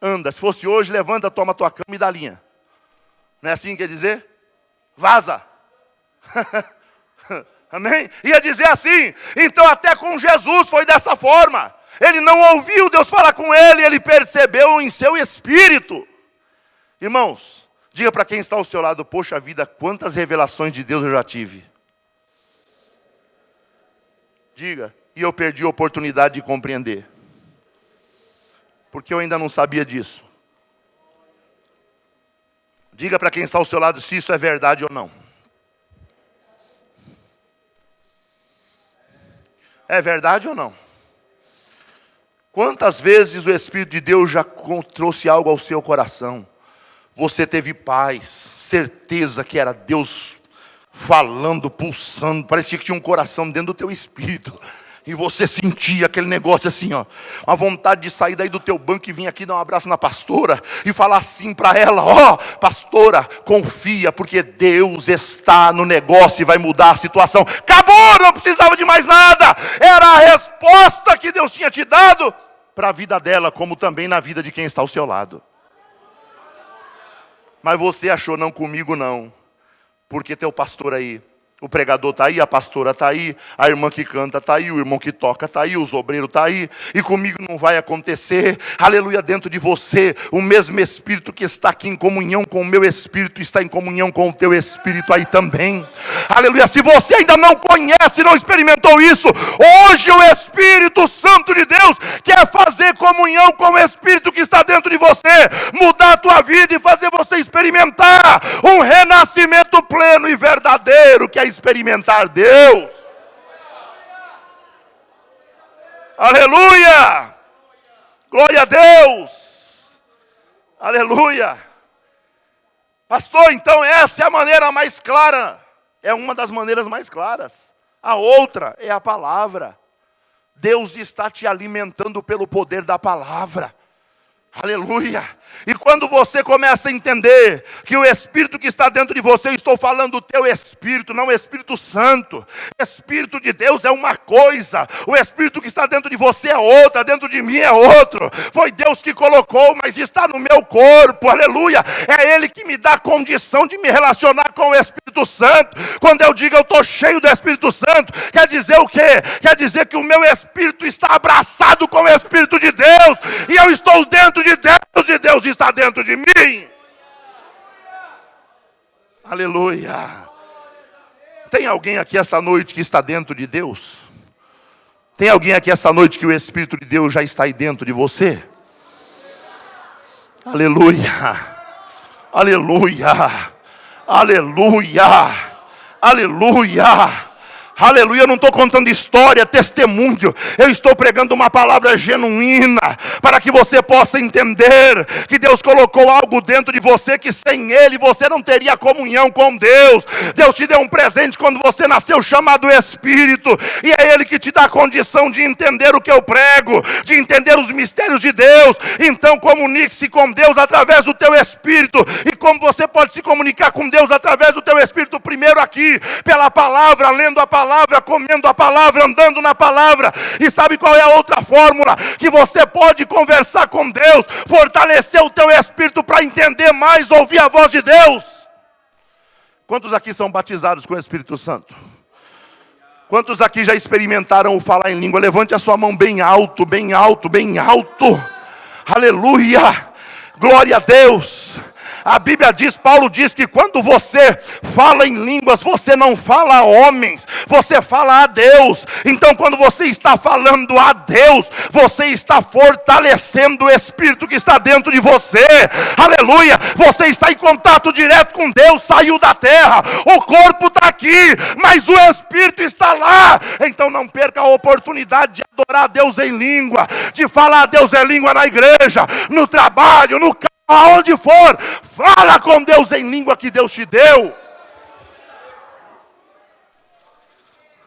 anda. Se fosse hoje, levanta, toma tua cama e dá linha. Não é assim que quer dizer? Vaza. Amém? Ia dizer assim. Então até com Jesus foi dessa forma. Ele não ouviu Deus falar com ele, ele percebeu em seu espírito. Irmãos, diga para quem está ao seu lado: poxa vida, quantas revelações de Deus eu já tive. Diga: e eu perdi a oportunidade de compreender. Porque eu ainda não sabia disso. Diga para quem está ao seu lado se isso é verdade ou não. É verdade ou não? Quantas vezes o Espírito de Deus já trouxe algo ao seu coração? Você teve paz, certeza que era Deus falando, pulsando, parecia que tinha um coração dentro do teu espírito. E você sentia aquele negócio assim, ó, uma vontade de sair daí do teu banco e vir aqui dar um abraço na pastora e falar assim para ela: ó, pastora, confia, porque Deus está no negócio e vai mudar a situação. Acabou, não precisava de mais nada. Era a resposta que Deus tinha te dado para a vida dela, como também na vida de quem está ao seu lado. Mas você achou: não, comigo não, porque teu pastor aí, o pregador está aí, a pastora está aí, a irmã que canta está aí, o irmão que toca está aí, os obreiros está aí, e comigo não vai acontecer. Aleluia, dentro de você, o mesmo Espírito que está aqui em comunhão com o meu Espírito, está em comunhão com o teu Espírito aí também. Aleluia, se você ainda não conhece, não experimentou isso, hoje o Espírito Santo de Deus quer fazer comunhão com o Espírito que está dentro de você, mudar a tua vida e fazer você experimentar um renascimento pleno e verdadeiro, que é experimentar Deus. Aleluia! Glória a Deus! Aleluia! Pastor, então essa é a maneira mais clara. É uma das maneiras mais claras. A outra é a palavra. Deus está te alimentando pelo poder da palavra. Aleluia! E quando você começa a entender que o Espírito que está dentro de você, eu estou falando do teu Espírito, não o Espírito Santo. Espírito de Deus é uma coisa, o Espírito que está dentro de você é outra, dentro de mim é outro. Foi Deus que colocou, mas está no meu corpo, aleluia. É Ele que me dá condição de me relacionar com o Espírito Santo. Quando eu digo eu estou cheio do Espírito Santo, quer dizer o quê? Quer dizer que o meu Espírito está abraçado com o Espírito de Deus, e eu estou dentro de Deus, e Deus está dentro de mim. Aleluia. Tem alguém aqui essa noite que está dentro de Deus? Tem alguém aqui essa noite que o Espírito de Deus já está aí dentro de você? Aleluia. Aleluia. Aleluia. Aleluia. Aleluia, eu não estou contando história, testemunho. Eu estou pregando uma palavra genuína, para que você possa entender que Deus colocou algo dentro de você, que sem Ele você não teria comunhão com Deus. Deus te deu um presente quando você nasceu, chamado Espírito, e é Ele que te dá a condição de entender o que eu prego, de entender os mistérios de Deus. Então comunique-se com Deus através do teu Espírito. E como você pode se comunicar com Deus através do teu Espírito? Primeiro aqui, pela palavra, lendo a palavra, comendo a palavra, andando na palavra. E sabe qual é a outra fórmula? Que você pode conversar com Deus, fortalecer o teu espírito para entender mais, ouvir a voz de Deus. Quantos aqui são batizados com o Espírito Santo? Quantos aqui já experimentaram o falar em língua? Levante a sua mão bem alto, bem alto, bem alto. Aleluia, glória a Deus. A Bíblia diz, Paulo diz que quando você fala em línguas, você não fala a homens, você fala a Deus. Então quando você está falando a Deus, você está fortalecendo o Espírito que está dentro de você. Aleluia, você está em contato direto com Deus, saiu da terra, o corpo está aqui, mas o Espírito está lá. Então não perca a oportunidade de adorar a Deus em língua, de falar a Deus em língua na igreja, no trabalho, no carro, aonde for, fala com Deus em língua que Deus te deu.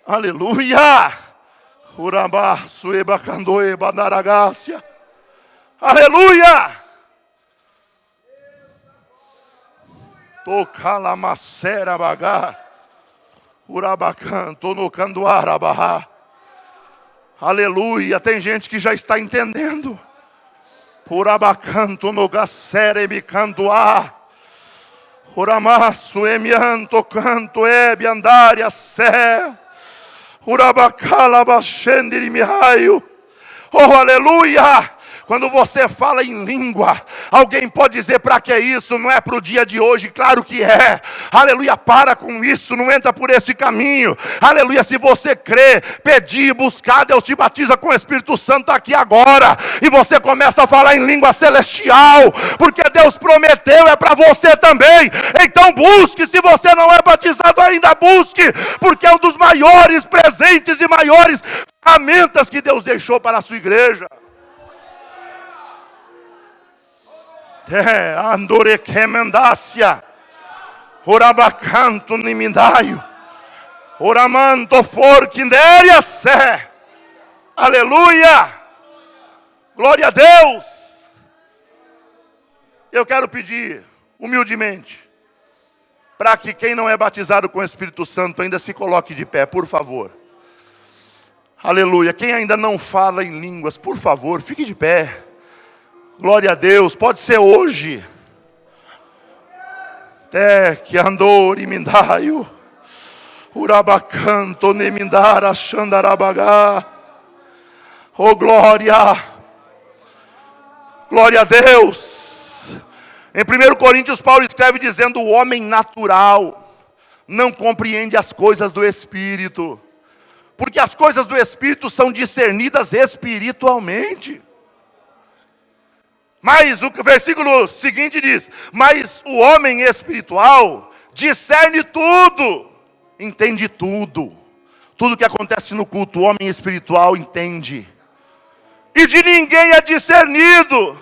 Aleluia. Aleluia. Tocalamacera bagá. Urabacanto no canduarabará. Aleluia. Tem gente que já está entendendo. Urabacanto no gacerebe candoá. Uramaço emianto canto ebi andaria sé. Urabacala baxendiri mihaio. Oh, aleluia! Quando você fala em língua, alguém pode dizer, para que isso? Não é para o dia de hoje, claro que é. Aleluia, para com isso, não entra por este caminho. Aleluia, se você crê, pedir, buscar, Deus te batiza com o Espírito Santo aqui agora. E você começa a falar em língua celestial, porque Deus prometeu, é para você também. Então busque, se você não é batizado ainda, busque, porque é um dos maiores presentes e maiores ferramentas que Deus deixou para a sua igreja. Andore kemendácia, orabacanto nimindaio, oramanto forquindéria sé, aleluia, glória a Deus. Eu quero pedir, humildemente, para que quem não é batizado com o Espírito Santo ainda se coloque de pé, por favor. Aleluia, quem ainda não fala em línguas, por favor, fique de pé. Glória a Deus, pode ser hoje. Que andou imindaio. Urabacanto nemindara xandarabagá. Oh glória. Glória a Deus. Em 1 Coríntios, Paulo escreve dizendo: o homem natural não compreende as coisas do Espírito, porque as coisas do Espírito são discernidas espiritualmente. Mas o versículo seguinte diz: mas o homem espiritual discerne tudo, entende tudo. Tudo que acontece no culto, o homem espiritual entende. E de ninguém é discernido.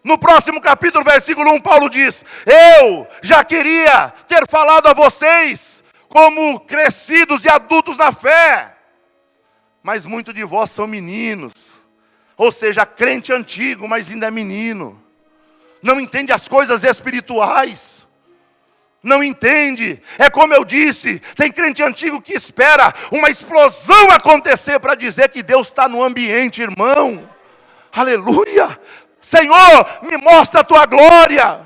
No próximo capítulo, versículo 1, Paulo diz: eu já queria ter falado a vocês como crescidos e adultos na fé, mas muitos de vós são meninos. Ou seja, crente antigo, mas ainda é menino. Não entende as coisas espirituais. Não entende. É como eu disse, tem crente antigo que espera uma explosão acontecer para dizer que Deus está no ambiente, irmão. Aleluia. Senhor, me mostra a tua glória.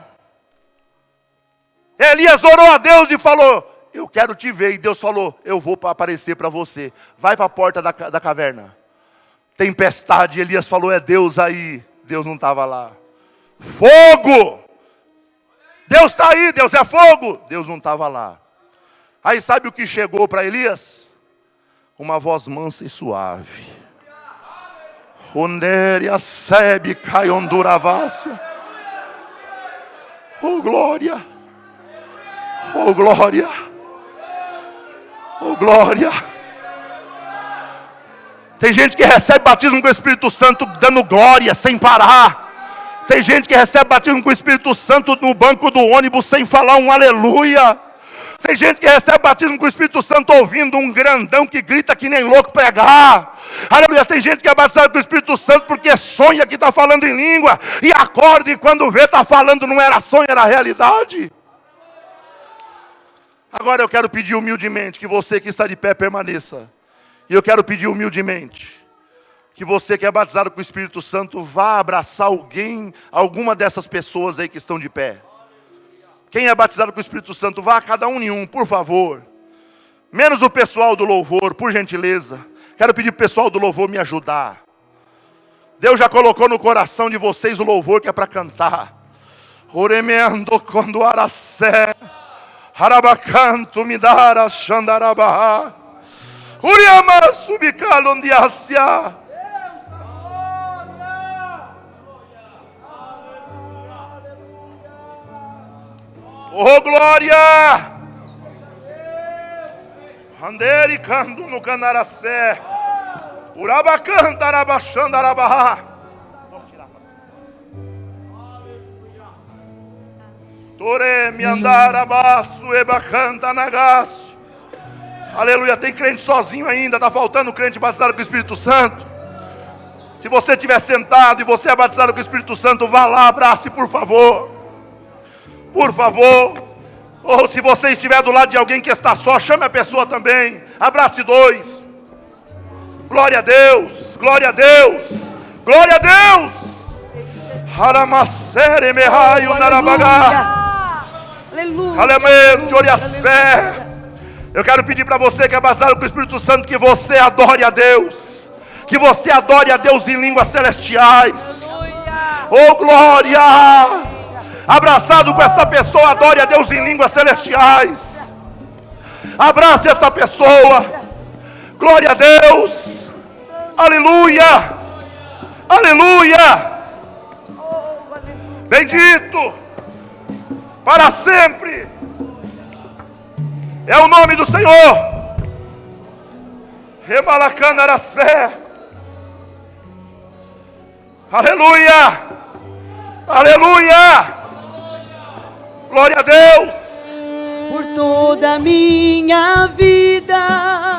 Elias orou a Deus e falou: eu quero te ver. E Deus falou: eu vou aparecer para você. Vai para a porta da caverna. Tempestade, Elias falou: é Deus aí. Deus não estava lá. Fogo! Deus está aí, Deus é fogo. Deus não estava lá. Aí sabe o que chegou para Elias? Uma voz mansa e suave. Ronderia sebe caionduravácia. Oh glória! Oh glória! Oh glória! Tem gente que recebe batismo com o Espírito Santo dando glória sem parar. Tem gente que recebe batismo com o Espírito Santo no banco do ônibus sem falar um aleluia. Tem gente que recebe batismo com o Espírito Santo ouvindo um grandão que grita que nem louco pregar. Aleluia. Tem gente que é batizado com o Espírito Santo porque sonha que está falando em língua. E acorda e quando vê está falando, não era sonho, era realidade. Agora eu quero pedir humildemente que você que está de pé permaneça. E eu quero pedir humildemente que você que é batizado com o Espírito Santo vá abraçar alguém, alguma dessas pessoas aí que estão de pé. Quem é batizado com o Espírito Santo, vá a cada um em um, por favor. Menos o pessoal do louvor, por gentileza. Quero pedir para o pessoal do louvor me ajudar. Deus já colocou no coração de vocês o louvor que é para cantar. Oremendo quando aracé, harabacanto me dara xandarabá, uriama subicalondiácia. Oh glória! Anderi canto no canaracé, urabacanta arabaxandarabá. Tore me andar abaixo e bacanta nagaço. Aleluia. Tem crente sozinho ainda. Está faltando crente batizado com o Espírito Santo. Se você estiver sentado e você é batizado com o Espírito Santo, vá lá, abrace, por favor. Por favor. Ou se você estiver do lado de alguém que está só, chame a pessoa também. Abrace dois. Glória a Deus. Glória a Deus. Glória a Deus. Haramacere me raio narabagá. Aleluia. Eu quero pedir para você que é batizado com o Espírito Santo que você adore a Deus. Que você adore a Deus em línguas celestiais. Oh glória! Abraçado com essa pessoa, adore a Deus em línguas celestiais. Abrace essa pessoa. Glória a Deus. Aleluia. Aleluia. Bendito para sempre é o nome do Senhor. Remalacanaracé. Aleluia. Aleluia. Glória a Deus. Por toda a minha vida